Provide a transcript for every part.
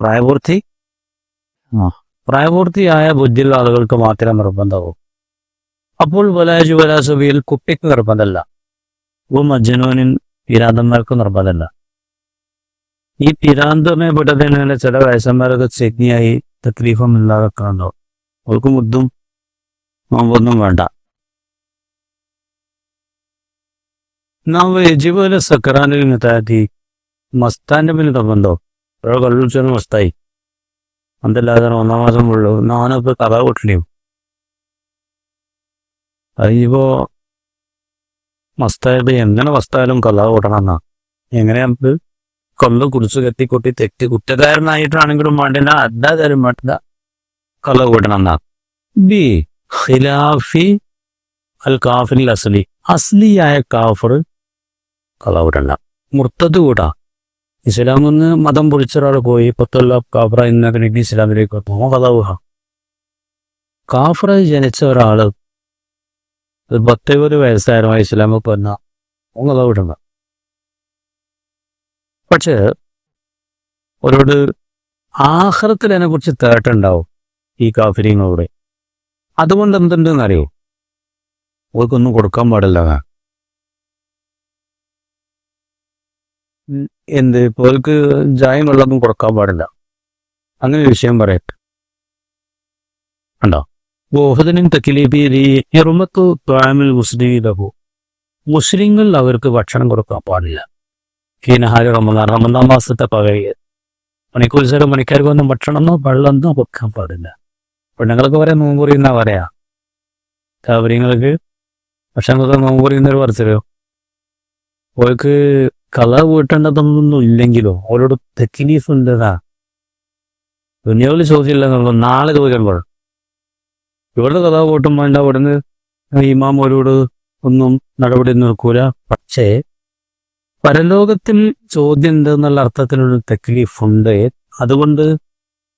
പ്രായപൂർത്തി പ്രായപൂർത്തിയായ ബുദ്ധിയുള്ള ആളുകൾക്ക് മാത്രമേ നിർബന്ധമാവും. അപ്പോൾ വലാജു വലാസുബിയിൽ കുട്ടിക്ക് നിർബന്ധമല്ല, മജ്നൂനിൻ പിരാന്തന്മാർക്ക് നിർബന്ധമല്ല. ഈ പിരാന്തമെ പെട്ടതിനെ ചില വയസ്സന്മാരൊക്കെ ചെഗ്നിയായി തക്ലീഫും ഇല്ലാതെ കാണുന്നു. അവർക്ക് മുദ്ദും നോമ്പൊന്നും വേണ്ട. യജിബുൽ സക്രാനിൽ താത്തി മസ്താന്റെ പിന്നെ നിർബന്ധം. ഓരോ കള്ളുച്ചനും മസ്തായി അതല്ലാതെ 1 മാസം ഉള്ളൂ. നാനിപ്പോ കഥ കൂട്ടിലെയും അതിപ്പോ മസ്തായത് എങ്ങനെ മസ്തായാലും കഥ കൂട്ടണം എന്നാ. എങ്ങനെ നമുക്ക് കൊള്ള കുടിച്ച് കെട്ടിക്കൊട്ടി തെറ്റ് കുറ്റക്കാരനായിട്ടാണെങ്കിലും വേണ്ടില്ല, അല്ലാതാരും വേണ്ട, കഥ കൂട്ടണം എന്നാ. ബി ഖിലാഫി അൽ കാഫിൽ അസ്ലി, അസ്ലിയായ കാഫർ കഥ കൂട്ടണ്ട. മുർത്തത് കൂട്ടാ. ഇസ്ലാമെന്ന് മതം പൊളിച്ച ഒരാൾ പോയി 10 കൊല്ലം കാഫറ ഇന്നതിന് ഇസ്ലാമിലേക്ക് വന്നു, കഥ കൂടാ. കാഫറായി ജനിച്ച ഒരാള് 10 വയസ്സായിരുന്നു ഇസ്ലാമിൽ വന്ന കഥ കൂട്ടണ്ട. പക്ഷേ അവരോട് ആഖിറത്തിൽ അതിനെ കുറിച്ച് തേട്ടുണ്ടാവും ഈ കാഫിരീങ്ങളോട്. അതുകൊണ്ട് എന്തുണ്ടെന്ന് അറിയോ? ഓർക്കൊന്നും കൊടുക്കാൻ പാടില്ല. ഓർക്ക് ചായം വെള്ളമൊന്നും കൊടുക്കാൻ പാടില്ല. അങ്ങനെ ഒരു വിഷയം പറയട്ടെ. ഉണ്ടോ? മുസ്ലിങ്ങൾ അവർക്ക് ഭക്ഷണം കൊടുക്കാൻ പാടില്ല. ഹീനഹാരി റമദാൻ മാസത്തെ പകല് മണിക്കാർക്കൊന്നും ഭക്ഷണമെന്നോ വെള്ളമെന്നോ വെക്കാൻ പാടില്ല. പെണ്ണുങ്ങൾക്ക് പറയാൻ നോമ്പുറി എന്നാ പറയാ. കാവര്യങ്ങൾക്ക് ഭക്ഷണമൊക്കെ നോമ്പുറിയുന്നൊരു പറച്ചോ. ഓർക്ക് കഥ വീട്ടേണ്ടതൊന്നും ഇല്ലെങ്കിലോ അവരോട് തെക്കിലീഫ് ഉണ്ടതാ. ദുനിയാവിൽ ചോദ്യമില്ലെന്നുള്ളൂ. നാളെ ചോദിക്കുമ്പോൾ ഇവരുടെ കഥ കൂട്ടും വേണ്ട. ഇവിടുന്ന് ഇമാം അവരോട് ഒന്നും നടപടി നോക്കൂല. പക്ഷേ പരലോകത്തിൽ ചോദ്യം ഉണ്ടെന്നുള്ള അർത്ഥത്തിലൊരു തെക്ലീഫ് ഉണ്ട്. അതുകൊണ്ട്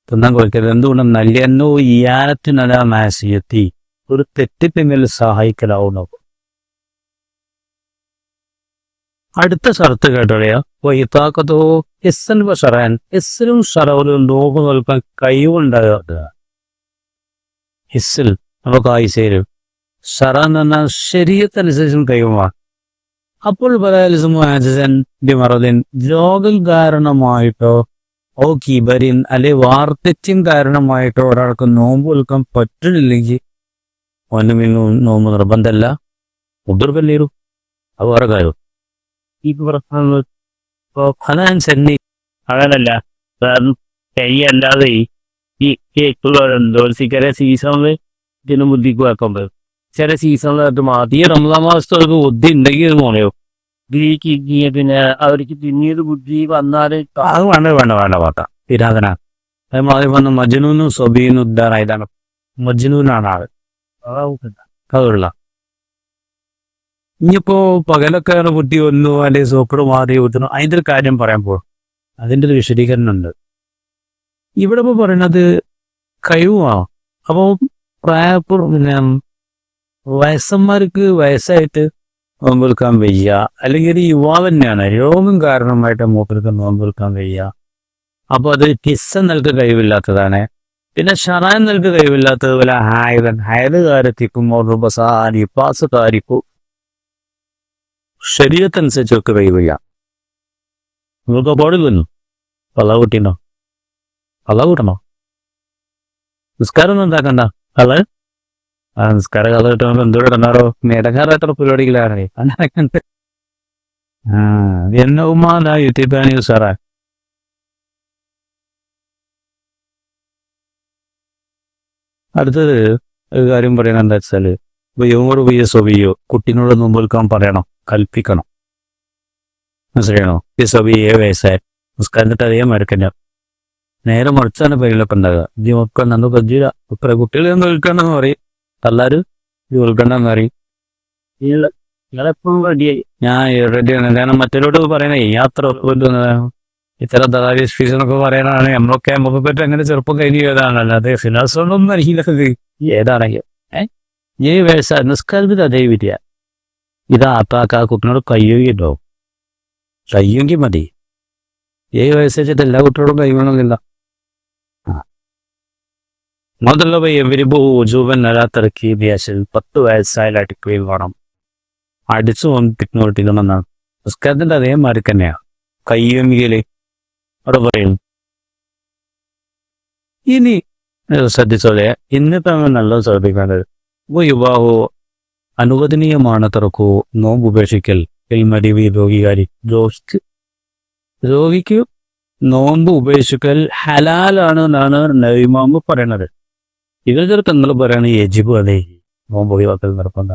തിന്നാൻ കുഴക്കരുത്. എന്തുകൊണ്ട് നല്ലന്നോ ഇയാനത്തിനല മാസിയെത്തി ഒരു തെറ്റിപ്പിന്നിൽ സഹായിക്കലാവുന്നു. അടുത്ത ഷർത്ത് കേട്ടോളിയാ. വൈത്താക്കത്തോ എസ്സൻ ഷറാൻ, എസ്സിലും ഷറവിലും നോമ്പ് നോൽക്കാൻ കഴിവുണ്ടാകുക. ഹിസ്സിൽ നമുക്ക് ആയിസേരും ഷറാൻ എന്ന് പറഞ്ഞാൽ ശരീരത്തനുസരിച്ചും കഴിവുമാണ്. അപ്പോൾ മറദിൻ രോഗം കാരണമായിട്ടോ ഓ കിബരിൻ അല്ലെ വാർദ്ധക്യം കാരണമായിട്ടോ ഒരാൾക്ക് നോമ്പ് വിൽക്കാൻ പറ്റില്ലെങ്കിൽ ഒന്നും നോമ്പ് നിർബന്ധമല്ല. ഉദർബല്ലേരു അത് വേറെ കാര്യം. ഈ അതനുസരിച്ച് അങ്ങനല്ല. കൈയല്ലാതെ ഈ ചില സീസണില് ഇതിന് ബുദ്ധിക്ക് വെക്കുമ്പോൾ ചില സീസണിലായിട്ട് മാറ്റിയ റമദാൻ മാസത്തോൾക്ക് ബുദ്ധി ഉണ്ടെങ്കിൽ മോനെയോ പിന്നെ അവർക്ക് പിന്നീട് ബുദ്ധി വന്നാല് അത് വേണ്ട പാട്ട പിരാതന. അതേമാതിരി വന്ന മജ്നൂനും സബീനും ഉദ്ധാറായതാണ്. മജ്നൂനാണ് ആള്. അതുള്ള ഇനിയിപ്പോ പകലൊക്കെ ബുദ്ധി വന്നു അല്ലെങ്കിൽ സോക്കട് മാറി ഊറ്റുന്നു, അതിൻ്റെ ഒരു കാര്യം പറയാൻ പോകും. അതിൻ്റെ ഒരു വിശദീകരണം ഉണ്ട് ഇവിടെ. ഇപ്പോൾ പറയണത് കഴിവാണ്. അപ്പോൾ പിന്നെ വയസ്സന്മാർക്ക് വയസ്സായിട്ട് നോമ്പ് വിൽക്കാൻ വയ്യ, അല്ലെങ്കിൽ ഒരു യുവാവ് തന്നെയാണ് രോഗം കാരണമായിട്ട് മൂപ്പർക്ക് നോമ്പ് വിൽക്കാൻ വയ്യ. അപ്പോൾ അത് ഹിസ്സ നൽക കഴിവില്ലാത്തതാണ്. പിന്നെ ഷറാൻ നൽക കഴിവില്ലാത്തത് പോലെ ഹയത് കാര്യത്തിക്കുമ്പോൾ നിപ്പാസ് കാരിക്കും ശരീരത്തനുസരിച്ചൊക്കെ കഴിവില്ല. നിങ്ങൾക്ക് പാടില്ലല്ലോ. കള്ള കൂട്ടിണ്ടോ? കള്ള കൂട്ടണോ? നിസ്കാരം ഒന്നും ഉണ്ടാക്കണ്ട. കള്ള നിസ്കാര കഥ കിട്ടുമ്പോൾ എന്തോ ഇടണാറോ നേടക്കാരാത്ര പരിപാടികളാണ്. അങ്ങനെയൊക്കെ എന്നെ ഉമ്മാല യുത്തിപ്പാനി സാറാ. അടുത്തത് ഒരു കാര്യം പറയണ എന്താ വെച്ചാല് യോട് പോയ സൊബിയോ കുട്ടീനോട് മുമ്പ് വിൽക്കാൻ പറയണം, കൽപ്പിക്കണം. മനസ്സിലാണോ? ഈ സൊബി 7 വയസ്സായി നിസ്കാരത്തിട്ട് അധികം മരക്കല്ല. നേരെ മറിച്ചാണ് പേരിലൊക്കെ ഉണ്ടാകുക. ഈ മക്കൾ നന്ന് പറ്റില്ല. ഇത്ര കുട്ടികൾ എന്ന് വിൽക്കണ്ടെന്ന് പറയും, എല്ലാവരും ഇത് വിൽക്കണ്ടെന്ന് പറയും. നിങ്ങളെപ്പോഴും റെഡിയായി. ഞാൻ റെഡിയാണ്. കാരണം മറ്റൊരോട് പറയണേ യാത്ര ഇത്തരം ദാരി ഫീസ് എന്നൊക്കെ പറയാനാണ്. നമ്മളൊക്കെ നമുക്ക് പറ്റി അങ്ങനെ ചെറുപ്പം കഴിഞ്ഞ് ഏതാണ്, അല്ലാതെ ഫിനാൻസൊന്നും അറിയില്ല. ഏതാണെങ്കിൽ 7 വയസ്സായി നിസ്കാരത്തിൽ അതേ വിദ്യ. ഇത് ആപ്പാക്ക കുട്ടിനോട് കഴിയുകയുണ്ടോ? കഴിയുമെങ്കിൽ മതി. 7 വയസ്സ് വെച്ചിട്ട് എല്ലാ കുട്ടികളോടും കഴിയണമെന്നില്ല. മുതലുള്ള എവരിബു ജൂവൻ നരാത്തിറക്കി ബ്യാസിൽ 10 വയസ്സായാലും അടിക്കുകയും വേണം. അടിച്ചു വന്നിട്ടിക്കണമെന്നാണ് നിസ്കാരത്തിന്റെ അതേമാതിരി തന്നെയാ കയ്യമികല് അവിടെ പറയും. ഇനി ശ്രദ്ധിച്ചോളെ, ഇന്നിപ്പോ നല്ലത് ശ്രദ്ധിക്കേണ്ടത് യുവാവോ അനുവദനീയമാണ് തറക്കു നോമ്പ് ഉപേക്ഷിക്കൽ മടിവി രോഗികാരി രോഗിക്ക് നോമ്പ് ഉപേക്ഷിക്കൽ ഹലാലാണ് എന്നാണ് നബിമാമ് പറയണത്. ഇതിൽ ചെറുപ്പം നിങ്ങൾ പറയണ യജിബ് അതെ നോമ്പ് ഒഴിവാക്കൽ നിർബന്ധ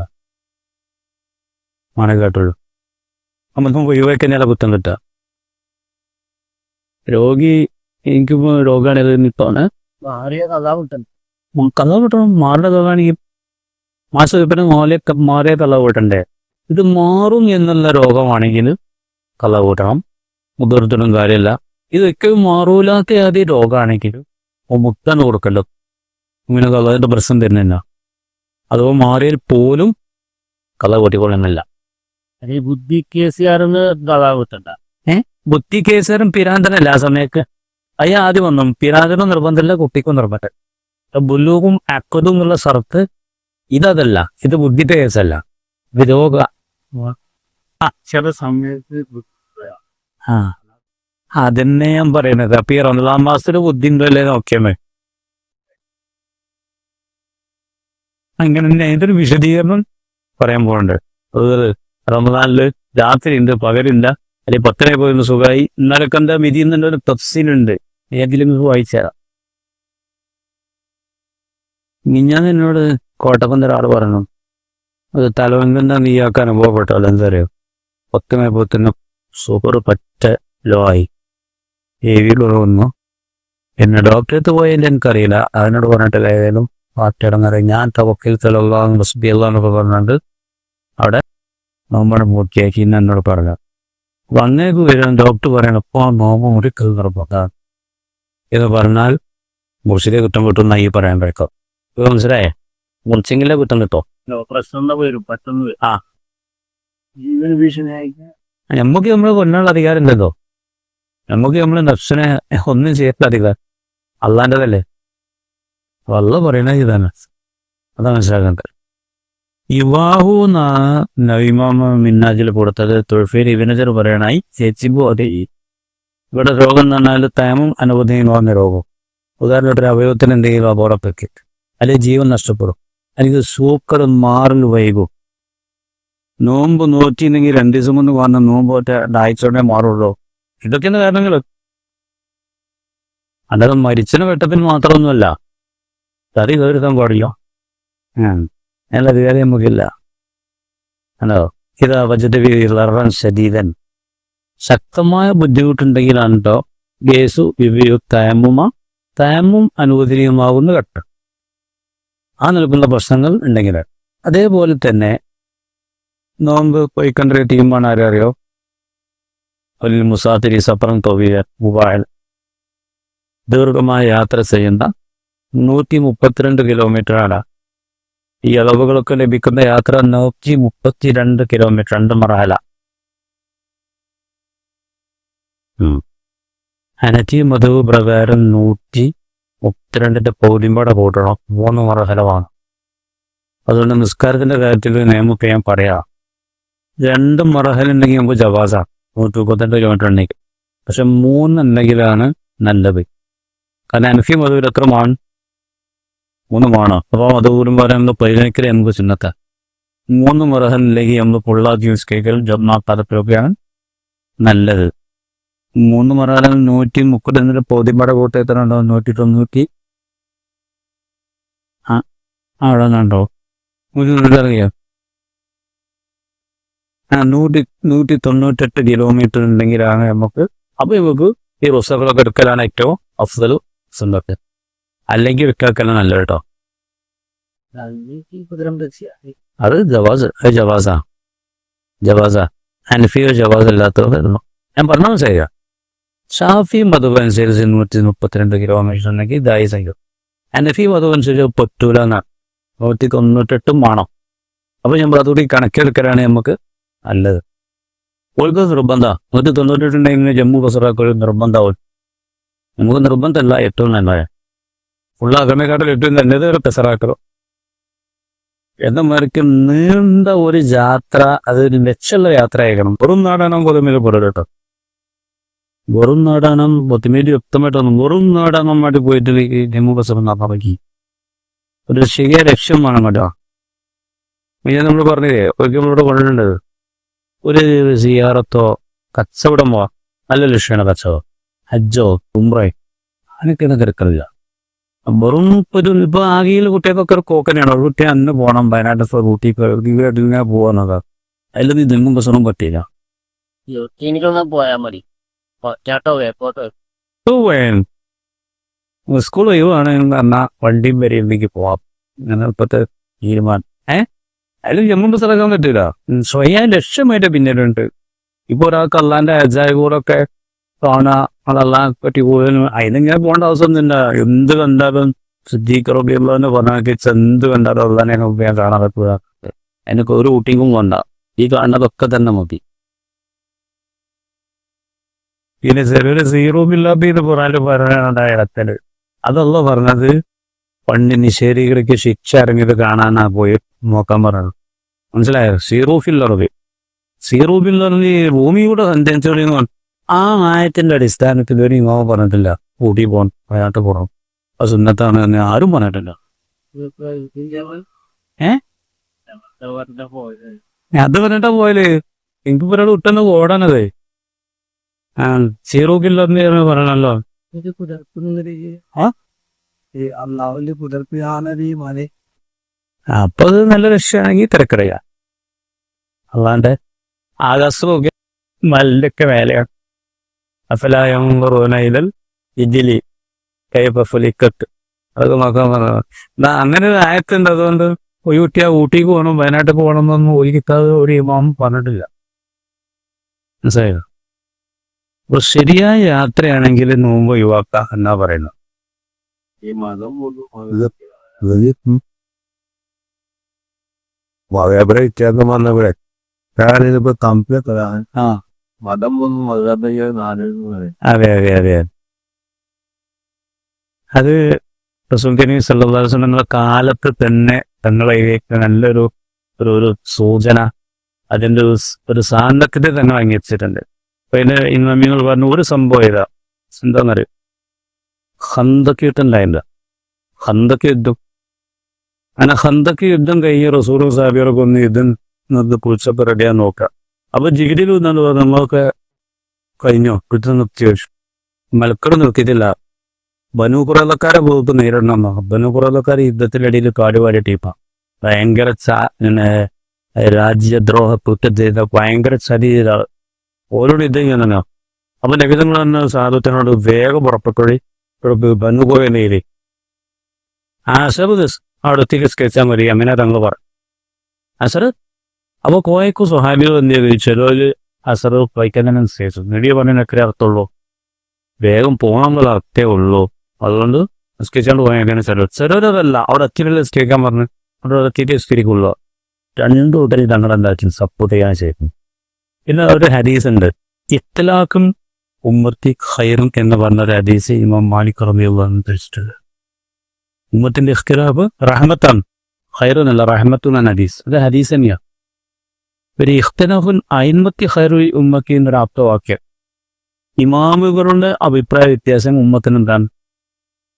ആണ് കേട്ടുള്ളൂ. നമ്മൾ നോമ്പ് ഒഴിവാക്കുന്നതിനെ കുറ്റം കിട്ടുക. രോഗി എനിക്കിപ്പോ രോഗമാണ് നിൽപ്പാണ് കഥ കിട്ടണം. മാറുന്ന രോഗമാണെങ്കിൽ മാസവിപ്പന മാറിയ കള്ള കൂട്ടണ്ടേ. ഇത് മാറും എന്നുള്ള രോഗമാണെങ്കിൽ കള്ള കൂട്ടണം, മുതിർത്തിനും കാര്യമില്ല. ഇതൊക്കെ മാറൂലാത്ത ആദ്യം രോഗമാണെങ്കിൽ മുക്തന് കൊടുക്കല്ലോ. ഇങ്ങനെ കള്ളതിന്റെ പ്രശ്നം തരുന്നില്ല. അഥവാ മാറിയാൽ പോലും കള്ള കൂട്ടിക്കൊള്ളുന്നില്ല. ബുദ്ധി കേസുകാരെന്ന് കഥാകൃത്തണ്ട. ബുദ്ധി കേസുകാരൻ പിരാന്തനല്ല ആ സമയത്ത്. അയ്യ ആദ്യം വന്നു പിരാന്തനും നിർബന്ധമില്ല, കുട്ടിക്കും നിർബന്ധം. ബുല്ലൂക്കും അക്കതും എന്നുള്ള സ്ഥലത്ത് ഇതല്ല, ഇത് ബുദ്ധിന്റെ കേസല്ല, ഇത് രോഗ. ചില സമയത്ത് അതന്നെ ഞാൻ പറയുന്നത്. അപ്പൊ ഈ റമദാൻ മാസത്തില് ബുദ്ധി ഉണ്ടോ അല്ലേ നോക്കിയാമേ. അങ്ങനെ തന്നെ അതിന്റെ ഒരു വിശദീകരണം പറയാൻ പോകണ്ട്. അത് റമദാനില് രാത്രി ഉണ്ട്, പകലില്ല, അല്ലെങ്കിൽ 10 പോയിരുന്ന സുഖമായി. ഇന്നലൊക്കെ എന്താ വിധി എന്നുള്ള ഒരു തഫ്സീലുണ്ട്, ഏതിലും വായിച്ചാ. ഞാൻ എന്നോട് കോട്ടപ്പന്റെ ഒരാൾ പറഞ്ഞു, അത് തലവെങ്കണ്ട നീയാക്കാൻ അനുഭവപ്പെട്ടാൽ എന്താ അറിയോ, 10 സൂപ്പർ പറ്റ ലോ ആയി, വന്നു. പിന്നെ ഡോക്ടറെടുത്ത് പോയതിൻ്റെ എനിക്കറിയില്ല. അതിനോട് പറഞ്ഞിട്ട് ഏതായാലും പാർട്ടിയിടങ്ങറിയ ഞാൻ തവക്കിൽ തലല്ലാന്ന് റസ്ബി അല്ലാന്നൊക്കെ പറഞ്ഞിട്ട് അവിടെ നോമ്പാണ് പൂർത്തിയാക്കി എന്നോട് പറഞ്ഞു. അപ്പൊ അങ്ങേക്ക് വരാൻ ഡോക്ടർ പറയണം ഇപ്പോൾ നോമ്പ് മുറിക്കൽ നിർബന്ധമാണ് എന്ന് പറഞ്ഞാൽ മുറിച്ചിലെ കുറ്റം കിട്ടുന്ന ഈ പറയാൻ പഴക്കം. മനസ്സിലായേ? മുറിച്ചെങ്കിലേ കുറ്റം കിട്ടോ. പ്രശ്നം വരും, പറ്റുന്നത് ജീവന ഭീഷണിയായി. നമുക്ക് നമ്മൾ കൊല്ലാനുള്ള അധികാരം ഇല്ലല്ലോ. നമുക്ക് നമ്മൾ നഫ്സിനെ ഒന്നും ചെയ്യാത്ത അധികാരം അള്ളാൻ്റെതല്ലേ. അള്ള പറയണ ഇതാണ്, അതാ മനസ്സിലാക്കേണ്ടത്. യുവാഹു നബിമാമ മിന്നാജിൽ കൊടുത്തത് തൊഴുഫേൽ ഇവനജർ പറയണായി ചേച്ചിബു. അത് ഇവിടെ രോഗം എന്ന് പറഞ്ഞാൽ തേമും അനുവദനീയമാകുന്ന രോഗം. ഉദാഹരണമായിട്ട് ഒരു അവയവത്തിന് എന്തെങ്കിലും അപകടപ്പെട്ട് അല്ലെങ്കിൽ ജീവൻ നഷ്ടപ്പെടും, അല്ലെങ്കിൽ സൂക്കർ മാറൽ വൈകും. നോമ്പ് നോറ്റിന്നെങ്കിൽ 2 ദിവസം കൊണ്ട് പറഞ്ഞ നോമ്പ് ആഴ്ചയോടെ മാറുള്ളൂ. ഇതൊക്കെയാണ് കാരണങ്ങൾ. അല്ലാതെ മരിച്ചതിന് വെട്ടത്തിന് മാത്രമൊന്നുമല്ല. തറി കയറുത്താൻ പാടില്ല, നല്ല അധികാരം നമുക്കില്ല. ഹലോ, ഇതാ വജുദൻ ശരീരൻ ശക്തമായ ബുദ്ധിമുട്ടുണ്ടെങ്കിലാണ് കേട്ടോ ഗേസു തയമ്മും അനുവദനീയമാകുന്ന ഘട്ടം. ആ നിൽക്കുന്ന പ്രശ്നങ്ങൾ ഉണ്ടെങ്കിൽ. അതേപോലെ തന്നെ നോമ്പ് പോയിക്കൊണ്ട ടീമാണ് ആരറിയോ, ഒരു മുസാഫിരി സഫറൻ തൊവിയ മുബാൽ ദീർഘമായ യാത്ര ചെയ്യുന്ന 132 കിലോമീറ്ററാണ്. ഈ അളവുകളൊക്കെ ലഭിക്കുന്ന യാത്ര 132 കിലോമീറ്റർ, 2 മറഹല. ഹനഫി മദ്ഹബ് പ്രകാരം 132 പൗതിമ്പടെ കൂട്ടണം, 3 മറഹലമാണ്. അതുകൊണ്ട് നിസ്കാരത്തിന്റെ കാര്യത്തിൽ നിയമമൊക്കെ ഞാൻ പറയാം. 2 മറഹൽ ഉണ്ടെങ്കിൽ നമുക്ക് ജവാസാണ്, 132 കിലോമീറ്റർ ഉണ്ടെങ്കിൽ. പക്ഷെ 3 ഉണ്ടെങ്കിലാണ് നല്ലത്. കാരണം ഹനഫി മദ്ഹബിൽ എത്രമാണ്? 3 വേണം. അപ്പോൾ അത് പോലും പറയാൻ നമ്മൾ പരിഗണിക്കലേ നമുക്ക് ചിന്നത്ത 3 മറഹൽ ഉണ്ടെങ്കിൽ നമ്മൾ പൊള്ളാക്കി നിസ്കരിക്കലും ജമാഅത്തൊക്കെയാണ് നല്ലത്. 3 മറഹൽ 132 പൗതിമ്പടെ കൂട്ടം എത്ര ഉണ്ടാവും? 190 അവിടെ നിന്നുണ്ടോ? 198 കിലോമീറ്റർ ഉണ്ടെങ്കിലാണ് നമുക്ക്. അപ്പൊ നമുക്ക് ഈ റുസകളൊക്കെ എടുക്കലാണ് ഏറ്റവും അഫ്സൽ സുന്നത്ത്. അല്ലെങ്കിൽ വിട്ടാക്കലാണ് നല്ലത് കേട്ടോ. അത് ജവാസ ഹനഫിയോ ജവാസ് അല്ലാത്തവർ ഞാൻ പറഞ്ഞ മനസ്സിലായ. ഷാഫി മതബ് അനുസരിച്ച് 132 കിലോമീറ്റർ ഉണ്ടെങ്കിൽ ഇതായി സംഖ്യ. ഹനഫി മതബ് അനുസരിച്ച് പറ്റൂല എന്നാണ്, 198 വേണം. അപ്പൊ ഞാൻ അതുകൂടി കണക്കെടുക്കലാണ് നമുക്ക് നല്ലത്. ഓൾക്ക് നിർബന്ധ 198 ഉണ്ടെങ്കിൽ ജമ്മു ബസറാക്ക് നിർബന്ധമാവും. നമുക്ക് നിർബന്ധമല്ല, ഏറ്റവും നല്ലത്. ഫുള്ളാക്കണേക്കാട്ടിൽ ഏറ്റവും നല്ലത് ഒരു പെസറാക്കറോ എന്ന മറിക്ക് നീണ്ട ഒരു യാത്ര അതൊരു ലക്ഷ്യമുള്ള യാത്ര ആയിരിക്കണം. വെറും നാടാനം കൊതുമേല് പോരട്ടോ, വെറും നാടാനം ബൊത്തിമേലി വ്യക്തമായിട്ടൊന്നും വെറും നാടാനം വേണ്ടി പോയിട്ട് ഈ ജമ്മു കശ്മീർ നടക്കി ഒരു ശരിയായ ലക്ഷ്യം വേണം കേട്ടോ. പിന്നെ നമ്മൾ പറഞ്ഞില്ലേ ഒരിക്കലും നമ്മളിവിടെ കൊണ്ടുണ്ടത് ഒരു സിയാറത്തോ കച്ചവടമോ നല്ല ലക്ഷ്യമാണ് കച്ചവടം, ഹജ്ജോ ഉംറയോ അതിനൊക്കെ തിരക്കില്ല. വെറും ഒരു ഇപ്പൊ ആകെയിൽ കുട്ടികൾക്കൊക്കെ ഒരു കോക്കനെയാണ് ഒരു കുട്ടി അന്ന് പോകണം വയനാട് ഊട്ടി ഇങ്ങനെ പോവാന്നൊക്കെ അതിലൊന്നും ജമ്മു കശ്മീറും പറ്റില്ല. എനിക്കൊന്നും പോയാൽ മതി. ചേട്ടോ എയർപോർട്ടോ സ്കൂൾ ഒഴിവാണെങ്കിൽ പറഞ്ഞാൽ വണ്ടിയും വരെയുണ്ടെങ്കിൽ പോവാം. അങ്ങനെ ഇപ്പോഴത്തെ തീരുമാനം അതിൽ ജമ്മു കശ്മീറാക്കാൻ പറ്റൂല. സ്വയം ലക്ഷ്യമായിട്ട് പിന്നീടുണ്ട്. ഇപ്പൊ ഒരാൾക്ക് അള്ളാന്റെ അജായകൂറൊക്കെ കാണാ അതെല്ലാം പറ്റി കൂടുതലും അതിനിങ്ങനെ പോകേണ്ട ആവശ്യമൊന്നുമില്ല. എന്ത് കണ്ടാലും സിദ്ദീഖ്റബിയുള്ളതെന്ന് പറഞ്ഞാൽ എന്ത് കണ്ടാലും അള്ളാനെ ഞാൻ കാണാൻ പറ്റുക. എനിക്ക് ഒരു ഊട്ടിക്കും പോണ്ട, ഈ കാണുന്നതൊക്കെ തന്നെ മതി. പിന്നെ ചെറിയൊരു സീറോ ബില്ലാബി എന്ന് പറഞ്ഞാൽ പറയാനുണ്ട് ഇടത്തല്. അതല്ല പറഞ്ഞത് പണ്ട് നിഷേധികൾക്ക് ശിക്ഷ ഇറങ്ങിയത് കാണാനാ പോയി നോക്കാൻ പറഞ്ഞത്. മനസ്സിലായോ? സീറോ ബില്ലറിന് ഭൂമിയുടെ സെന്റൻസുകളിൽ ആ ആയത്തിന്റെ അടിസ്ഥാനത്തിൽ ഒരു ഇമാമ പറഞ്ഞിട്ടില്ല ഊട്ടി പോകണം വയനാട്ട് പോകണം അത് സുന്നത്താണ് എന്ന് ആരും പറഞ്ഞിട്ടില്ല. അത് പറഞ്ഞിട്ടാ പോയാല് എനിക്ക് ഒരാൾ വിട്ടെന്ന് ഓടാനത് സീറോ ബില്ലറിന് പറയണല്ലോ. അപ്പൊ അത് നല്ല രക്ഷയാണെങ്കിൽ തിരക്കറിയ അല്ലാണ്ട് ആകാശമൊക്കെ മല്ലൊക്കെ മേലെയാണ്. അഫലായൽ ഇതിലി കൈപ്പലിക്കട്ട് അതൊക്കെ നോക്കാൻ പറഞ്ഞത് അങ്ങനെ ഒരു ആയത്തുണ്ട്. അതുകൊണ്ട് ഒരു കുട്ടിയാ ഊട്ടിക്ക് പോകണം വയനാട്ടിൽ പോകണം എന്നൊന്നും ഒരിക്കൽ ഒരു ഇമാം പറഞ്ഞിട്ടില്ല. മനസ്സിലായോ? അപ്പൊ ശരിയായ യാത്രയാണെങ്കിൽ നോമ്പ് ഒഴിവാക്ക എന്നാ പറയുന്നത്. ഈ മതം വളരെ വ്യത്യാസം വന്നവിടെ ഞാനിതിപ്പോ തമ്പിലാണ് മതം ഒന്നും വളരെ അതെ അതെ അതെ അത് റസൂൽ കരീം സല്ലല്ലാഹു അലൈഹി വസല്ലം കാലത്ത് തന്നെ തങ്ങളിലേക്ക് നല്ലൊരു ഒരു സൂചന അതിന്റെ ഒരു സാന്നത്യത്തെ തന്നെ അംഗീകരിച്ചിട്ടുണ്ട്. അപ്പൊ ഇതിന് ഇമാമികൾ പറഞ്ഞ ഒരു സംഭവം ഇതാ എന്താന്നറിയും, ഖന്തക്ക് യുദ്ധമുണ്ടായില്ല. ഖന്തക്ക് യുദ്ധം അങ്ങനെ ഖന്തക്ക് യുദ്ധം കഴിഞ്ഞ് റസൂലും സാഹിബികളൊക്കെ ഒന്ന് യുദ്ധം കുളിച്ചപ്പോ റെഡിയാൻ നോക്കാം. അപ്പൊ ജിഗിരിൽ നിന്നു നമ്മളൊക്കെ കഴിഞ്ഞോ യുദ്ധം നിർത്തി വെച്ചു. മലക്കട് നിർത്തിയിട്ടില്ല. ബനു ഖുറൈളക്കാരെ പോകുമ്പോൾ നേരിടണം. ബനു ഖുറൈളക്കാർ യുദ്ധത്തിനിടയിൽ കാടുവാരിയ ടീപ്പാ. ഭയങ്കര രാജ്യദ്രോഹ കുറ്റം ചെയ്ത ഭയങ്കര ചതി ചെയ്ത ഓരോട് യുദ്ധം ചെയ്യുന്ന. അപ്പൊ നബിതങ്ങൾ തന്നെ സാധുത്തിനോട് വേഗം പുറപ്പെട്ടൊഴി ബനു ഖുറൈളയില് അസറ് അവിടത്തേക്ക് സ്കെച്ചാൽ മതി അമിന തങ്ങൾ പറ അസറ്. അപ്പൊ കോയക്കും സ്വഹാബികൾ എന്ത് ചെയ്തു, ചിലര് അസറ് വൈക്കുന്നതിന് നിശ്ചയിച്ചു. നെടിയ പറഞ്ഞതിനൊക്കെ അർത്ഥമുള്ളൂ, വേഗം പോകാനുള്ള അർത്ഥേ ഉള്ളൂ, അതുകൊണ്ട് നിസ്കരിച്ചാണ്ട് പോയാൽ ചിലരല്ല അവിടെ എത്തിയില്ല നിസ്കരിക്കാൻ പറഞ്ഞ് അവിടെ എത്തിയിട്ട് നിസ്കരിക്കുള്ളൂ. രണ്ടു കൂട്ടർ തങ്ങളെന്താ സപ്പോർട്ട് ചെയ്യാൻ ചെയ്യുന്നു. പിന്നെ ഒരു ഹദീസ് ഉണ്ട്, ഇഖ്തിലാഖും ഉമ്മത്തി ഖൈറും എന്ന് പറഞ്ഞ ഒരു ഹദീസ് ഇമാം മാലിക് റളിയല്ലാഹു അൻഹു ധരിച്ചിട്ടുണ്ട്. ഉമ്മത്തിന്റെ ഇഖ്തിലാഫ് റഹ്മത്താണ്, ഖൈറെന്നല്ല റഹ്മത്തു എന്ന ഹദീസ്. അത് ഹദീസ് തന്നെയാണ്. ഒരു ഇഖ്തിലാഫുൻ അയിമത്തി ഖൈറു ഉമ്മക്കി എന്നൊരു ആപ്തവാക്യം. ഇമാമുകളുടെ അഭിപ്രായ വ്യത്യാസം ഉമ്മത്തിന് എന്താണ്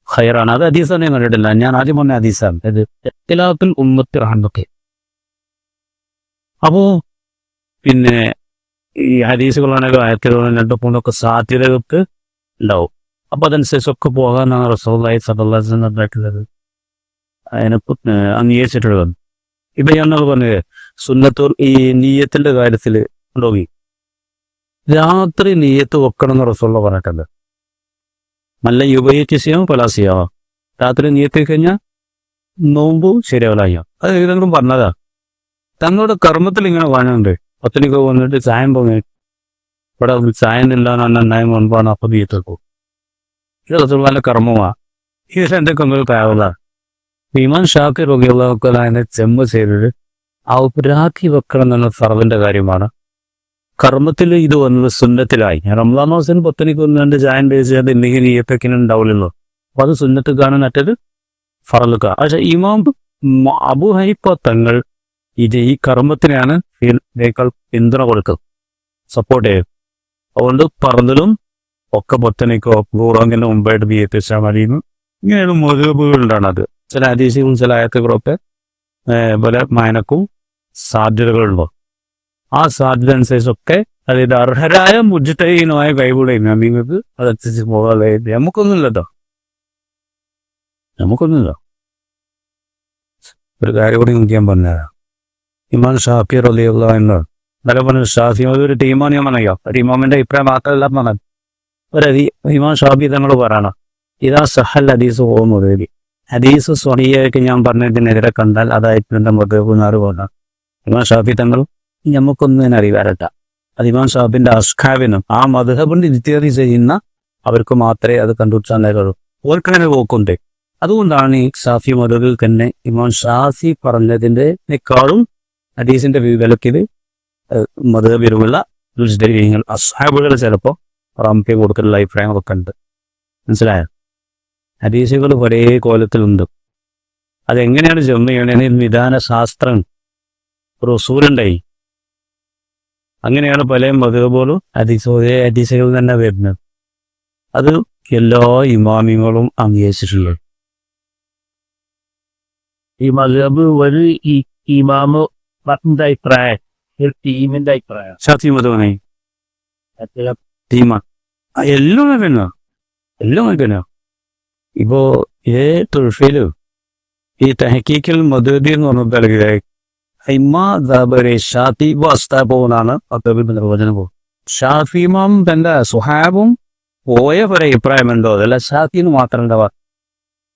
ഖൈറാണ്. അത് ഹദീസ് തന്നെ കണ്ടിട്ടില്ല, ഞാൻ ആദ്യം പറഞ്ഞ ഹദീസാണ്. അത് ഇഖ്തിലാഫുൽ ഉമ്മത്തി റഹ്മത്തി. അപ്പോ പിന്നെ ഈ ഹദീസുകളാണെങ്കിലും ആയത്തുകളും രണ്ടു മൂന്നൊക്കെ സാധ്യതകൾക്ക് ഉണ്ടാവും. അപ്പൊ അതനുസരിച്ചൊക്കെ പോകാനാണ് റസൂലുള്ളാഹി സ്വല്ലല്ലാഹു അലൈഹി വസല്ലം ഉണ്ടായിട്ടുള്ളത്, അതിനെ അംഗീകരിച്ചിട്ടുള്ളത്. ഇപ്പൊ ഞാൻ പറഞ്ഞത് സുന്നത്തുൽ ഈ നീയത്തിന്റെ കാര്യത്തില് ഉണ്ടോകി രാത്രി നീയത്ത് വെക്കണം എന്ന് റസൂലുള്ളാഹി പറഞ്ഞിട്ടുണ്ട്. നല്ല യുബയിറ്റിയോ പലാസിയാവോ രാത്രി നീയത്ത് കഴിഞ്ഞാൽ നോമ്പും ശരിയാവലായോ. അത് ഏതെങ്കിലും പറഞ്ഞതാ. തങ്ങളുടെ കർമ്മത്തിൽ ഇങ്ങനെ കാണുന്നുണ്ട്. പത്തിനിക്ക് വന്നിട്ട് ചായം പോങ്ങി ഇവിടെ ചായം ഇല്ലാന്ന് നന്നായി മുൻപാണ് അപ്പൊ നീയത്തേക്കും. ഇത് റസൂലുള്ളാഹിന്റെ കർമ്മമാ. ഇത് എന്തൊക്കെ ഒന്നും കാവല. ഇമാം ഷാഫി റളിയല്ലാഹു അൻഹു ചെമ്പ് ചെയ്തത് ഔപരാക്കി വെക്കണം എന്നുള്ള ഫർദിന്റെ കാര്യമാണ്. കർമ്മത്തിൽ ഇത് വന്നത് സുന്നത്തിലായി. റമളാൻ മാസം പത്തിനിക്ക് വന്നുകൊണ്ട് ചായം പേശിയാൽ എന്തെങ്കിലും നീയത്തൊക്കെ ഉണ്ടാവില്ലല്ലോ. അപ്പൊ അത് സുന്നത്ത് കാണാൻ മറ്റത് ഫറലുക. പക്ഷെ ഇമാം അബൂ ഹനീഫ തങ്ങൾ ഈ കർമ്മത്തിനാണ് ഇതിനേക്കാൾ പിന്തുണ കൊടുക്കുന്നത്, സപ്പോർട്ട് ചെയ്യും. അതുകൊണ്ട് പറന്നിലും ഒക്കെ പൊത്തനിക്കോ ഗൂറോങ്ങിന് മുമ്പായിട്ട് ബിയത്തിച്ചാൽ മതിയെന്ന് ഇങ്ങനെയുള്ള മൊഴികളുണ്ടാണ്. അത് ചില ഹദീസുകളും ചില ആയത്തുകളൊക്കെ പോലെ മായനക്കും സാധ്യതകളുണ്ടോ, ആ സാധ്യത അനുസരിച്ചൊക്കെ അതായത് അർഹരായ മുജ്തഹീദായ കൈകൂടെ നിങ്ങൾക്ക് അതനുസരിച്ച് പോകാതെ നമുക്കൊന്നുമില്ലല്ലോ. ഒരു കാര്യം കൂടി എനിക്ക് ഞാൻ പറഞ്ഞുതരാം. ഇമാം ഷാഫി റളിയല്ലാഹു അൻഹു എന്നൊക്കെ പറഞ്ഞ ഷാഫി ഒരു ടീമാണ് ഞാൻ പറഞ്ഞോ. ഒരു ഇമാമിന്റെ അഭിപ്രായം മാത്രമല്ല പറഞ്ഞത്. ഇമാം ഷാഫി തങ്ങൾ പറയണം, ഇതാ സഹൽ ഹദീസ് പോകുന്നത് ഹദീസ് സ്വഹീഹ് ഞാൻ പറഞ്ഞതിനെതിരെ കണ്ടാൽ അതായിട്ട് എൻ്റെ മദ്ഹബ് എന്നാറ് പോകണം. ഇമാം ഷാഫി തങ്ങൾ നമുക്കൊന്നും അറിയാറല്ല. അത് ഇമാം ഷാഫിന്റെ അസ്ഹാബിനും ആ മദ്ഹബിന്റെ ഇജ്തിഹാദ് ചെയ്യുന്ന അവർക്ക് മാത്രമേ അത് കണ്ടുപിടിച്ചാൽ കഴിയൂ. ഓർക്കങ്ങനെ പോക്കുണ്ട്. അതുകൊണ്ടാണ് ഈ ഷാഫി മദ്ഹബിൽ തന്നെ ഇമാം ഷാഫി പറഞ്ഞതിൻ്റെക്കാളും ഹദീസിന്റെ വിലക്കിത് മദ്ഹബിലുള്ള മുജ്തഹിദീങ്ങൾ അസ്ഹാബുകൾ ചിലപ്പോൾ റാംകെ കൊടുക്കലുള്ള അഭിപ്രായങ്ങളൊക്കെ ഉണ്ട്. മനസ്സിലായോ? ഹദീസുകൾ ഒരേ കോലത്തിലുണ്ട്. അതെങ്ങനെയാണ് ജമ്മ ചെയ്യണതിന് വിധാന ശാസ്ത്രം ഒരു ഉസൂലുണ്ടായി. അങ്ങനെയാണ് പല മദ്ഹബുകളും ഒരേ ഹദീസുകളിൽ തന്നെ വരുന്നത്. അത് എല്ലാ ഇമാമിങ്ങളും അംഗീകരിച്ചിട്ടുള്ളത്. ഈ മദ്ഹബ് ഒരു ഇമാമ് പറഞ്ഞ അഭിപ്രായം ഒരു ടീമിന്റെ അഭിപ്രായം. ഷാഫി മദ്ഹബാണ് ടീമാണ്. എല്ലാം അങ്ങനെ ഇപ്പോ തുഴഫയില് ഈ തെഹക്കീക്കൽ മദ്ഹബി എന്ന് പറഞ്ഞാൽ ഷാഫി പോകുന്നതാണ് മദ്ഹബിന്റെ നിർവചനം. പോകും ഷാഫി ഇമാം തന്റെ സുഹാബും പോയ ഒരു അഭിപ്രായമുണ്ടോ, അതല്ല ഷാഫിന്ന് മാത്രം ഉണ്ടാവാ.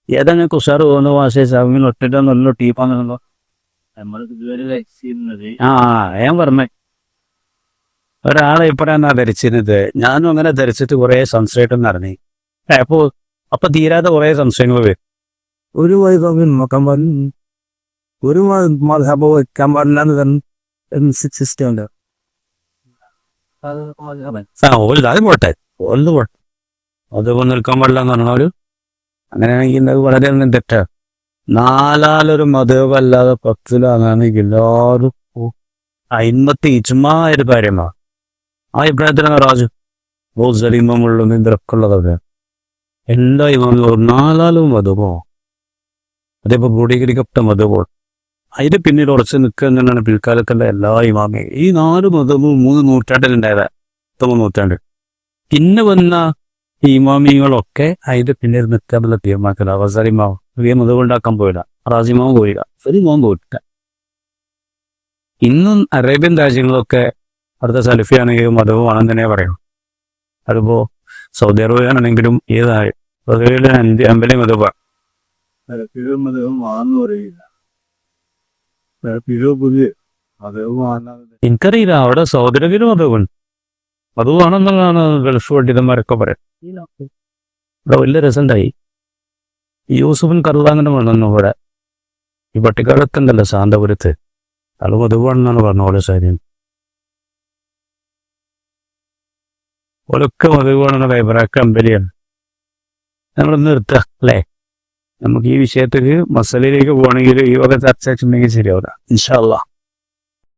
ഏതെങ്കിലും കുഷാറ് പോകുന്ന ഭാഷ ഷാഫിന് ഒറ്റ നല്ല ടീപ്പാണെന്നോ നമ്മൾ ഇതുവരെ ചെയ്യുന്നത് ഞാൻ പറഞ്ഞേ. ഒരാളെ ഇപ്പോഴാണ് ധരിച്ചിരുന്നത്. ഞാനും അങ്ങനെ ധരിച്ചിട്ട് കുറെ സംശയമായിട്ട് നടന്നേ. അപ്പൊ തീരാതെ കുറെ സംശയങ്ങൾ വരും. ഒരു വൈകി നോക്കാൻ പറഞ്ഞു, ഒരു മദ്ഹബ് വെക്കാൻ പാടില്ല സിസ്റ്റം ഉണ്ട്. അത് പോട്ടെ, അതൊക്കെ നിൽക്കാൻ പാടില്ല എന്ന് പറഞ്ഞാല് അങ്ങനെയാണെങ്കിൽ അത് വളരെ തെറ്റാ. 4 മദ്ഹബ് അല്ലാതെ 10 എല്ലാവരും അയിമത്ത് ഇജ്മാഅൊരു കാര്യമാണ്. ആ അഭിപ്രായത്തിലാണ് റാജു ബോസലിമുള്ള ഇതൊക്കെ ഉള്ളതൊക്കെ എല്ലാ ഇമാമും 4 മദ്ഹബോ അതേപോലെ ക്രോഡീകരിക്കപ്പെട്ട മദ്ഹബോ അതിന്റെ പിന്നീട് ഉറച്ചു നിൽക്കുക എന്നാണ് പിൽക്കാലത്തുള്ള എല്ലാ ഇമാമയും. ഈ 4 മദ്ഹബും 3 നൂറ്റാണ്ടിലുണ്ടായത്, 3 നൂറ്റാണ്ട്. പിന്നെ വന്ന ഈ ഇമാമികളൊക്കെ അതിന്റെ പിന്നീട് നിൽക്കാനുള്ള തീരുമാനത്തില്ല. അവസരിമാവും പുതിയ മദ്ഹബ് ഉണ്ടാക്കാൻ പോയില്ല, റാസിമാവും പോയില്ല, സലിമാവും പോയില്ല. ഇന്നും അറേബ്യൻ രാജ്യങ്ങളൊക്കെ അടുത്ത സലഫിയാണെങ്കിൽ മദ്ഹബ് ആണെന്ന് തന്നെ പറയും. അതിപ്പോ സൗദി അറേബ്യയാണെങ്കിലും ഏതായി അമ്പലം മദ്ഹബാണ്. എനിക്കറിയില്ല, അവിടെ സൗദി അറേബ്യയിലും മദ്ഹബുണ്ട്. മദ്ഹബാണെന്നുള്ളതാണ് ഗൾഫ് പണ്ഡിതന്മാരൊക്കെ പറയാം. ഇവിടെ വലിയ രസമുണ്ടായി. യൂസുഫിൻ കറുതാങ്ങനെ വന്നു ഇവിടെ ഈ പട്ടിക്കാടത്തുണ്ടല്ലോ ശാന്തപുരത്ത്, അത് മദ്ഹബാണെന്നാണ് പറഞ്ഞ പോലെ ശരീരം. ഓരൊക്കെ മദ്ഹബാണെന്ന അഭിപ്രായം അമ്പലിയാണ്. നമ്മളൊന്ന് നിർത്തുക അല്ലേ? നമുക്ക് ഈ വിഷയത്തിൽ മസലയിലേക്ക് പോകണമെങ്കിൽ ഈ വക ചർച്ച വെച്ചിട്ടുണ്ടെങ്കിൽ ശരിയാവില്ല. ഇൻഷാ അല്ലാഹ്.